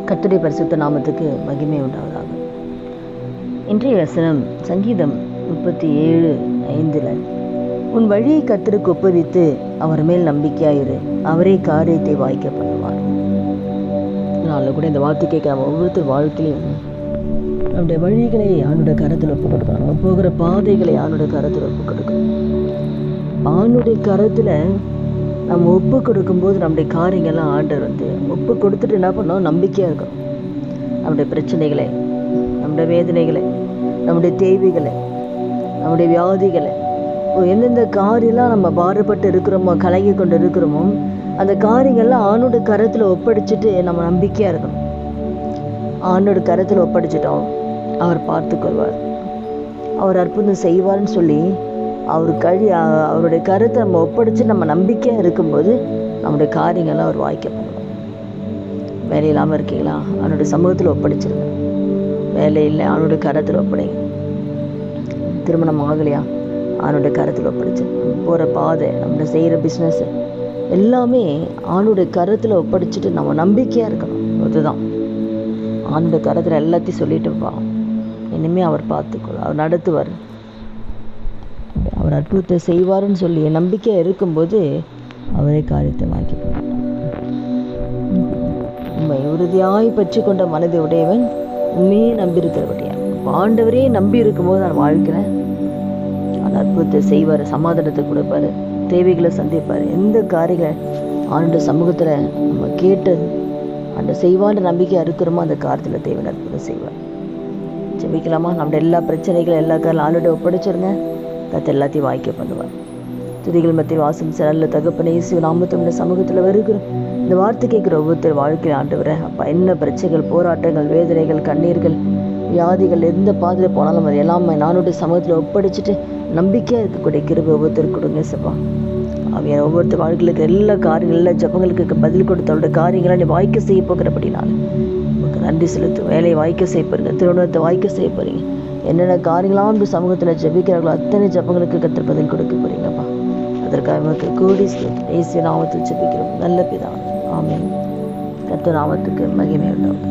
கர்த்தருடைய பரிசுத்த நாமத்துக்கு மகிமை உண்டாவதாக. இன்றைய வசனம் சங்கீதம் 37:5. உன் வழியை கர்த்தருக்கு ஒப்புவித்து அவர் மேல் நம்பிக்கையாயிரு, அவரே காரியத்தை வாய்க்க பண்ணுவார். நாளில் கூட இந்த வார்த்தை கேட்க நம்ம ஒவ்வொருத்தர் வாழ்க்கையிலையும் நம்முடைய வழிகளை ஆணுடைய கரத்தில் ஒப்பு கொடுக்கணும். நம்ம போகிற பாதைகளை ஆணுடைய கரத்தில் ஒப்பு கொடுக்கணும். ஆணுடைய கரத்தில் நம்ம ஒப்பு கொடுக்கும்போது நம்முடைய காரியங்கள்லாம் ஆண்டவர் ஒப்பு கொடுத்துட்டு என்ன பண்ணோம்? நம்பிக்கையாக இருக்கணும். நம்முடைய பிரச்சனைகளை, நம்முடைய வேதனைகளை, நம்முடைய தேவைகளை, நம்முடைய வியாதிகளை, எந்தெந்த காரியெல்லாம் நம்ம பாடுபட்டு இருக்கிறோமோ, கலங்கி கொண்டு இருக்கிறோமோ, அந்த காரியங்கள்லாம் ஆணோட கரத்தில் ஒப்படைச்சிட்டு நம்ம நம்பிக்கையாக இருக்கணும். ஆணோட கரத்தில் ஒப்படைச்சிட்டோம், அவர் பார்த்து கொள்வார், அவர் அற்புதம் செய்வார்னு சொல்லி அவருடைய கருத்தை நம்ம ஒப்படைச்சு நம்ம நம்பிக்கையாக இருக்கும்போது நம்முடைய காரியங்கள்லாம் அவர் வாய்க்க பண்ணுவோம். வேலை இல்லாமல் இருக்கீங்களா? அவனுடைய சமூகத்தில் ஒப்படைச்சிருங்க. வேலை இல்லை, அவனுடைய கரத்தில் ஒப்படைங்க. திருமணம் ஆகலையா? அவனுடைய கரத்தில் ஒப்படைச்சிருங்க. போகிற பாதை, நம்ம செய்கிற பிஸ்னஸ் எல்லாமே ஆணுடைய கரத்தில் ஒப்படைச்சிட்டு நம்ம நம்பிக்கையாக இருக்கணும். அதுதான் ஆணுடைய கரத்தில் எல்லாத்தையும் சொல்லிட்டு இருப்பான். இனிமேல் அவர் பார்த்துக்கொள், அவர் நடத்துவார், அவர் அற்புதத்தை செய்வார்னு சொல்லி நம்பிக்கையாக இருக்கும்போது அவரே காரியத்தை வாங்கி போனார். உண்மை உறுதியாய் பற்றி கொண்ட மனதை உடையவன் உண்மையே நம்பியிருக்கிறபடியா. ஆண்டவரே நம்பி இருக்கும்போது நான் வாழ்க்கிறேன். அந்த அற்புதத்தை செய்வார், சமாதானத்தை கொடுப்பார், தேவைகளை சந்திப்பார். எந்த காரியங்கள் ஆண்டு சமூகத்தில் நம்ம கேட்டது அந்த செய்வான்ற நம்பிக்கையாக இருக்கிறோமோ அந்த காரியத்தில் தேவன் அற்புதம் செய்வார். ஜெபிக்கலாமா? நம்மளோட எல்லா பிரச்சனைகளும் எல்லா காரியம் ஆளுடைய ஒப்படைச்சிருங்க. கர்த்தர் எல்லாத்தையும் வாய்க்க பண்ணுவார். துதிகள் மத்தியில் வாசம் நல்ல தகப்பனே, இயேசு நாமத்தில் சமூகத்தில் வருகிறோம். இந்த வார்த்தை கேட்குற ஒவ்வொருத்தர் வாழ்க்கையில் ஆண்டவரே, அப்பா என்ன பிரச்சனைகள், போராட்டங்கள், வேதனைகள், கண்ணீர்கள், வியாதிகள் எந்த பாதையில் போனாலும் அது எல்லாமே நானுடைய சமூகத்தில் ஒப்படைச்சிட்டு நம்பிக்கையாக இருக்கக்கூடிய கிருபை ஒவ்வொருத்தருக்கு கொடுங்க சப்பா. அவன் ஒவ்வொருத்தர் வாழ்க்கைகளுக்கு எல்லா காரியங்கள், எல்லா ஜபங்களுக்கு பதில் கொடுத்து அவருடைய காரியங்களை நீ வாய்க்க செய்ய போகிறபடினால உங்களுக்கு நன்றி செலுத்தும். வேலையை வாய்க்க செய்ய போறீங்க, திருமணத்தை வாய்க்க செய்ய போறீங்க. என்னென்ன காரியங்களாம் அப்படி சமூகத்தில் ஜெபிக்கிறார்களோ அத்தனை ஜபங்களுக்கு கர்த்தர் பதில் கொடுக்க போறீங்கப்பா. அதற்காக நமக்கு கூடி இயேசு நாமத்தில் ஜெபிக்கிறோம் நல்ல பிதாவே, ஆமென். கர்த்தர் நாமத்துக்கு மகிமை உண்டாகும்.